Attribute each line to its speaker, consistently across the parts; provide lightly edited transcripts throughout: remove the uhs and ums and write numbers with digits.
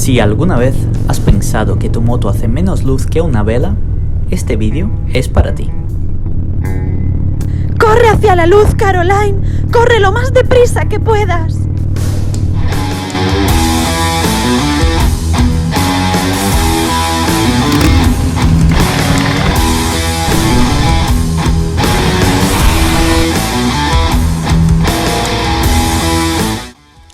Speaker 1: Si alguna vez has pensado que tu moto hace menos luz que una vela, este vídeo es para ti.
Speaker 2: ¡Corre hacia la luz, Caroline! ¡Corre lo más deprisa que puedas!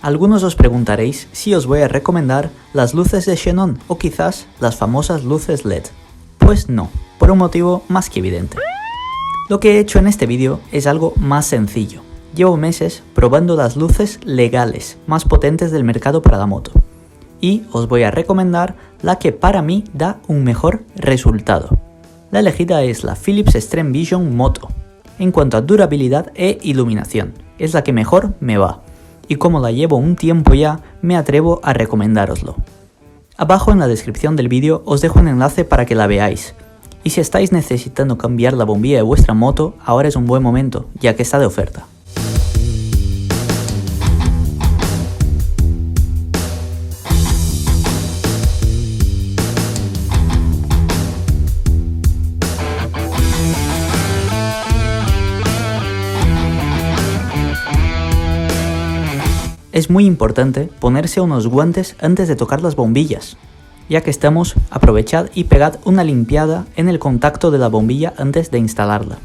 Speaker 1: Algunos os preguntaréis si os voy a recomendar las luces de Xenon o quizás las famosas luces LED. Pues no, por un motivo más que evidente. Lo que he hecho en este vídeo es algo más sencillo. Llevo meses probando las luces legales más potentes del mercado para la moto. Y os voy a recomendar la que para mí da un mejor resultado. La elegida es la Philips Extreme Vision Moto. En cuanto a durabilidad e iluminación, es la que mejor me va. Y como la llevo un tiempo ya, me atrevo a recomendároslo. Abajo en la descripción del vídeo os dejo un enlace para que la veáis. Y si estáis necesitando cambiar la bombilla de vuestra moto, ahora es un buen momento, ya que está de oferta. Es muy importante ponerse unos guantes antes de tocar las bombillas. Ya que estamos, aprovechad y pegad una limpiada en el contacto de la bombilla antes de instalarla.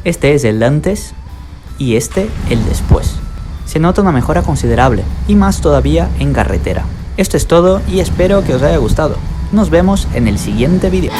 Speaker 1: Este es el antes y este el después. Se nota una mejora considerable y más todavía en carretera. Esto es todo y espero que os haya gustado. Nos vemos en el siguiente vídeo.